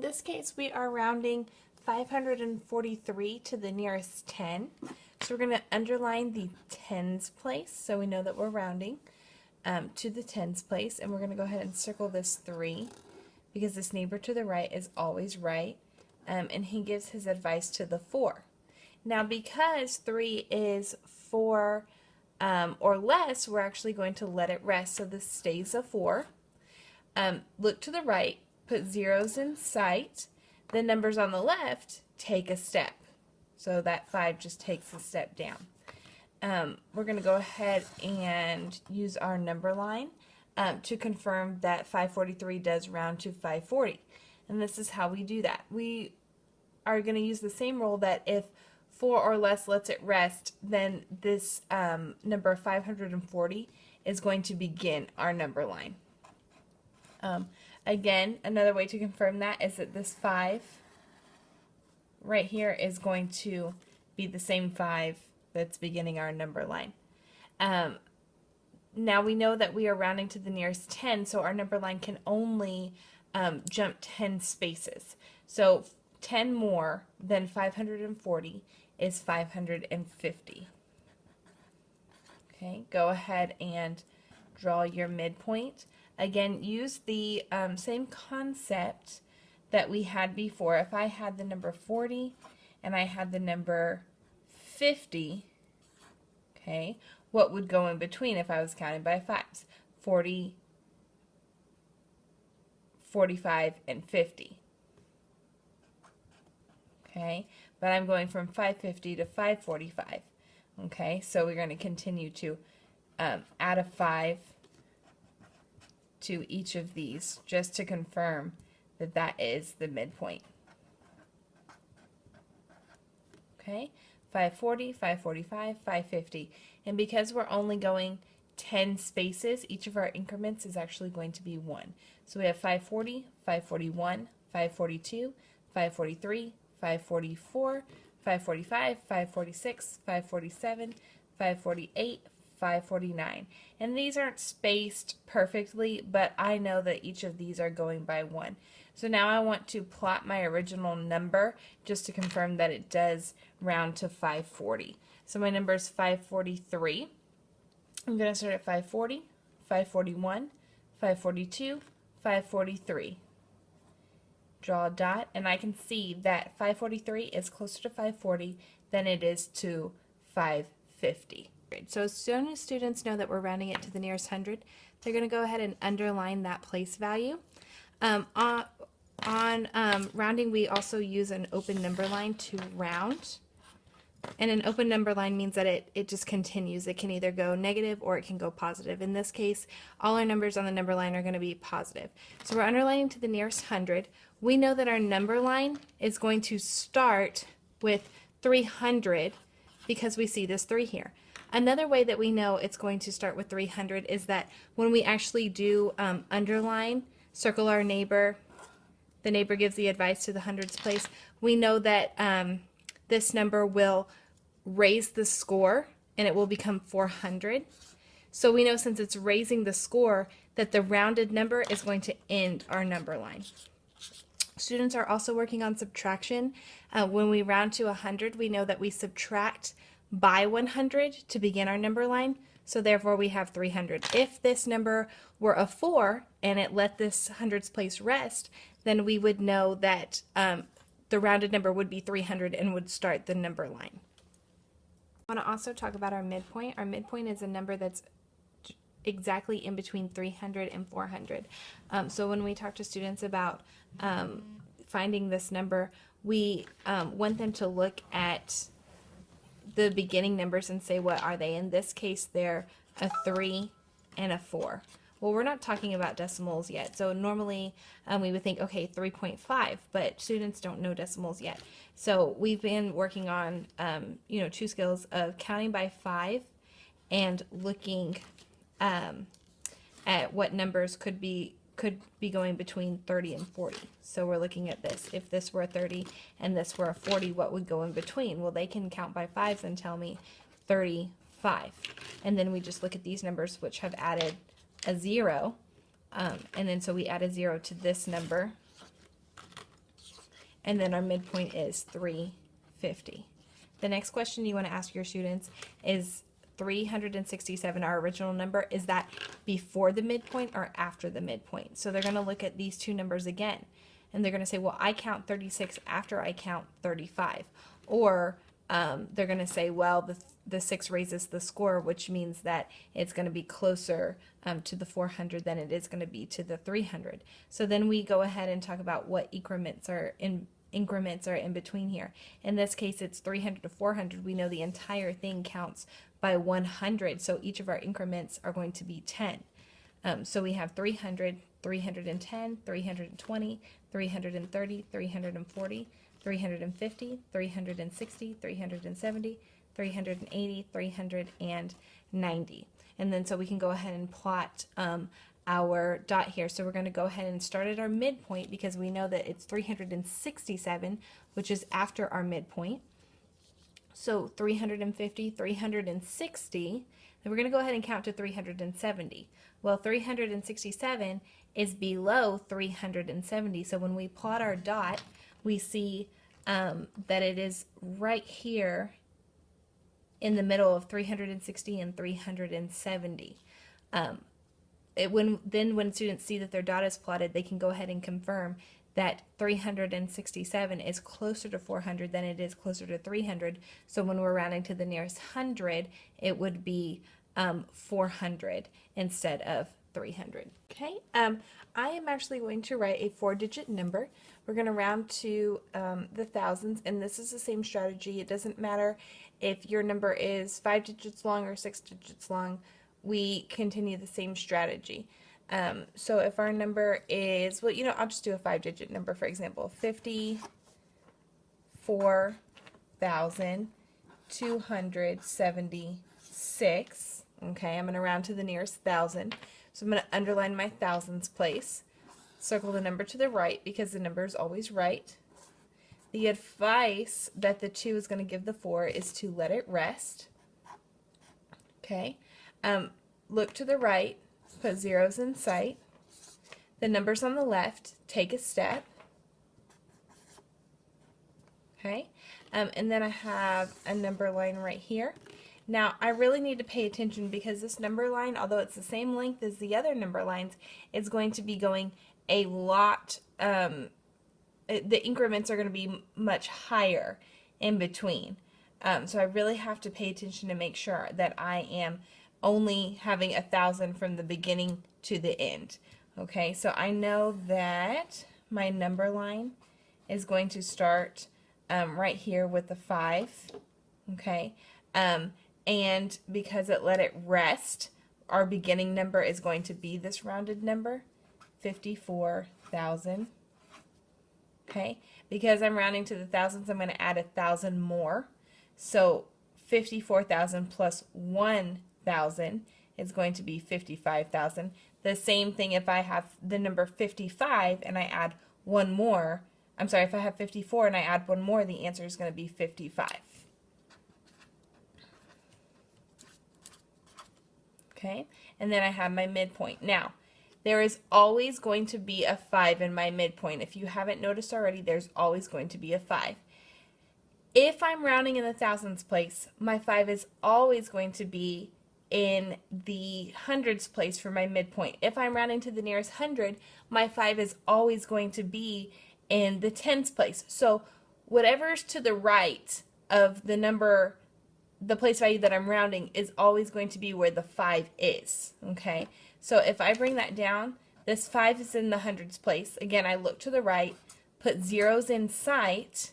In this case, we are rounding 543 to the nearest 10. So we're going to underline the tens place so we know that we're rounding to the tens place. And we're going to go ahead and circle this 3 because this neighbor to the right is always right. And he gives his advice to the 4. Now because 3 is 4 or less, we're actually going to let it rest. So this stays a 4. Look to the right, put zeros in sight. The numbers on the left take a step. So that 5 just takes a step down. We're going to go ahead and use our number line to confirm that 543 does round to 540. And this is how we do that. We are going to use the same rule that if 4 or less lets it rest, then this number 540 is going to begin our number line. Again, another way to confirm that is that this 5 right here is going to be the same 5 that's beginning our number line. Now we know that we are rounding to the nearest 10, so our number line can only jump 10 spaces. So 10 more than 540 is 550. Okay, go ahead and draw your midpoint. Again, use the same concept that we had before. If I had the number 40 and I had the number 50, okay, what would go in between if I was counting by 5s? 40, 45, and 50. Okay, but I'm going from 550 to 545. Okay, so we're going to continue to add a 5 to each of these just to confirm that that is the midpoint. Okay, 540, 545, 550. And because we're only going 10 spaces, each of our increments is actually going to be 1. So we have 540, 541, 542, 543, 544, 545, 546, 547, 548, 549. And these aren't spaced perfectly, but I know that each of these are going by 1. So now I want to plot my original number just to confirm that it does round to 540. So my number is 543. I'm going to start at 540, 541, 542, 543. Draw a dot, and I can see that 543 is closer to 540 than it is to 550. So as soon as students know that we're rounding it to the nearest 100, they're going to go ahead and underline that place value. On rounding, we also use an open number line to round. And an open number line means that it just continues. It can either go negative or it can go positive. In this case, all our numbers on the number line are going to be positive. So we're underlining to the nearest 100. We know that our number line is going to start with 300 because we see this 3 here. Another way that we know it's going to start with 300 is that when we actually do underline, circle our neighbor, the neighbor gives the advice to the hundreds place, we know that this number will raise the score and it will become 400. So we know since it's raising the score that the rounded number is going to end our number line. Students are also working on subtraction. When we round to 100, we know that we subtract by 100 to begin our number line, so therefore we have 300. If this number were a 4 and it let this hundreds place rest, then we would know that the rounded number would be 300 and would start the number line. I want to also talk about our midpoint. Our midpoint is a number that's exactly in between 300 and 400. So when we talk to students about finding this number, we want them to look at the beginning numbers and say what are they. In this case, they're a 3 and a 4. Well, we're not talking about decimals yet, so normally we would think, okay, 3.5, but students don't know decimals yet. So we've been working on 2 skills of counting by 5 and looking at what numbers could be going between 30 and 40. So we're looking at this. If this were a 30 and this were a 40, what would go in between? Well, they can count by 5s and tell me 35. And then we just look at these numbers which have added a 0. And then so we add a 0 to this number and then our midpoint is 350. The next question you want to ask your students is 367, our original number, is that before the midpoint or after the midpoint? So they're going to look at these two numbers again, and they're going to say, well, I count 36 after I count 35. Or they're going to say, well, the 6 raises the score, which means that it's going to be closer to the 400 than it is going to be to the 300. So then we go ahead and talk about what increments are in between here. In this case, it's 300 to 400. We know the entire thing counts by 100, so each of our increments are going to be 10. So we have 300, 310, 320, 330, 340, 350, 360, 370, 380, 390. And then so we can go ahead and plot our dot here. So we're going to go ahead and start at our midpoint because we know that it's 367, which is after our midpoint. So 350, 360, then we're going to go ahead and count to 370. Well, 367 is below 370, so when we plot our dot, we see that it is right here in the middle of 360 and 370. When students see that their dot is plotted, they can go ahead and confirm that 367 is closer to 400 than it is closer to 300. So when we're rounding to the nearest hundred, it would be 400 instead of 300. Okay, I am actually going to write a 4-digit number. We're going to round to the thousands, and this is the same strategy. It doesn't matter if your number is 5 digits long or 6 digits long. We continue the same strategy. So if our number is, well, I'll just do a 5-digit number, for example, 54,276. Okay, I'm going to round to the nearest thousand. So I'm going to underline my thousands place. Circle the number to the right because the number is always right. The advice that the 2 is going to give the 4 is to let it rest. Okay, look to the right. Put zeros in sight. The numbers on the left, take a step. Okay, and then I have a number line right here. Now, I really need to pay attention because this number line, although it's the same length as the other number lines, is going to be going a lot, the increments are going to be much higher in between. So I really have to pay attention to make sure that I am only having 1,000 from the beginning to the end. Okay, so I know that my number line is going to start right here with the 5. Okay, and because it let it rest, our beginning number is going to be this rounded number, 54,000. Okay, because I'm rounding to the thousands, I'm going to add 1,000 more. So 54,000 plus 1,000 is going to be 55,000. The same thing if I have the number 55 and I add one more. I'm sorry, if I have 54 and I add one more, the answer is going to be 55. Okay, and then I have my midpoint. Now, there is always going to be a 5 in my midpoint. If you haven't noticed already, there's always going to be a 5. If I'm rounding in the thousands place, my 5 is always going to be in the hundreds place for my midpoint. If I'm rounding to the nearest 100, my 5 is always going to be in the tens place. So whatever's to the right of the number, the place value that I'm rounding, is always going to be where the 5 is. Okay, so if I bring that down, this 5 is in the hundreds place. Again, I look to the right, put zeros in sight.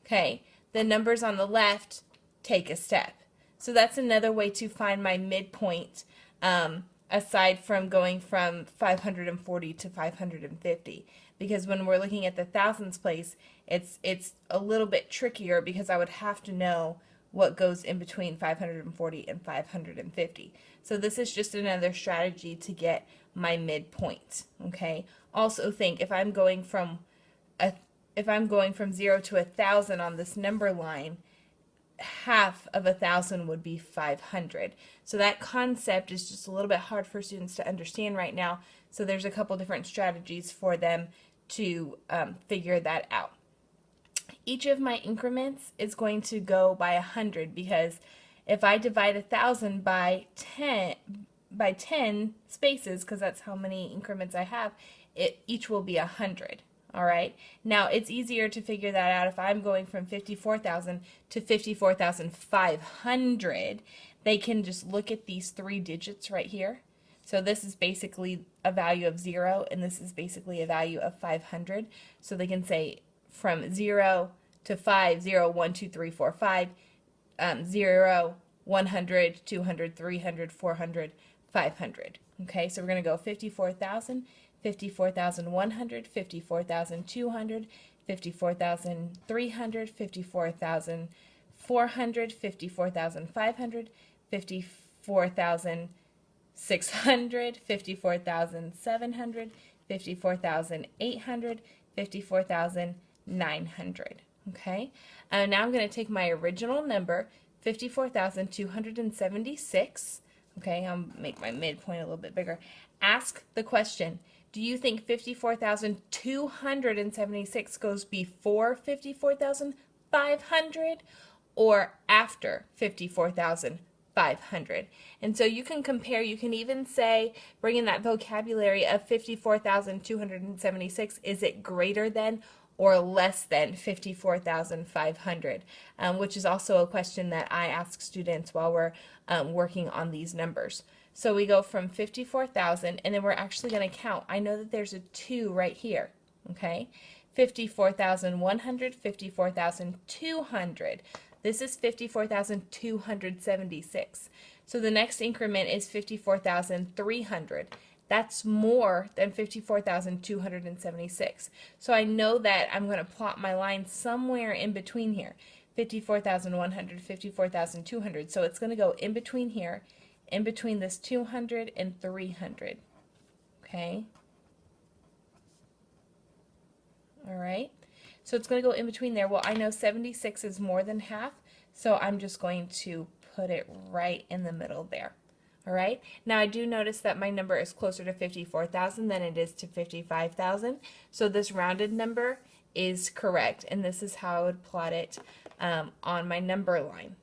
Okay, the numbers on the left, take a step. So that's another way to find my midpoint, aside from going from 540 to 550. Because when we're looking at the thousands place, it's a little bit trickier because I would have to know what goes in between 540 and 550. So this is just another strategy to get my midpoint. Okay. Also think if I'm going from 0 to 1,000 on this number line, half of 1,000 would be 500. So that concept is just a little bit hard for students to understand right now. So there's a couple different strategies for them to figure that out. each of my increments is going to go by 100, because if I divide 1,000 by 10 spaces, because that's how many increments I have, each will be 100. All right. Now it's easier to figure that out if I'm going from 54,000 to 54,500. They can just look at these 3 digits right here. So this is basically a value of 0, and this is basically a value of 500. So they can say from 0 to 5, 0, 1, 2, 3, 4, 5, 0, 100, 200, 300, 400, 500. Okay, so we're going to go 54,000, 54,100, 54,200, 54,300, 54,400, 54,500, 54,600, 54,700, 54,800, 54,900. Okay, and now I'm going to take my original number, 54,276. Okay, I'll make my midpoint a little bit bigger. Ask the question, do you think 54,276 goes before 54,500 or after 54,500? And so you can compare, you can even say, bring in that vocabulary of 54,276, is it greater than or less than 54,500, which is also a question that I ask students while we're working on these numbers. So we go from 54,000, and then we're actually going to count. I know that there's a 2 right here, okay? 54,100, 54,200. This is 54,276. So the next increment is 54,300. That's more than 54,276. So I know that I'm going to plot my line somewhere in between here. 54,100, 54,200. So it's going to go in between here, in between this 200 and 300. Okay? All right? So it's going to go in between there. Well, I know 76 is more than half, so I'm just going to put it right in the middle there. All right? Now I do notice that my number is closer to 54,000 than it is to 55,000. So this rounded number is correct, and this is how I would plot it on my number line.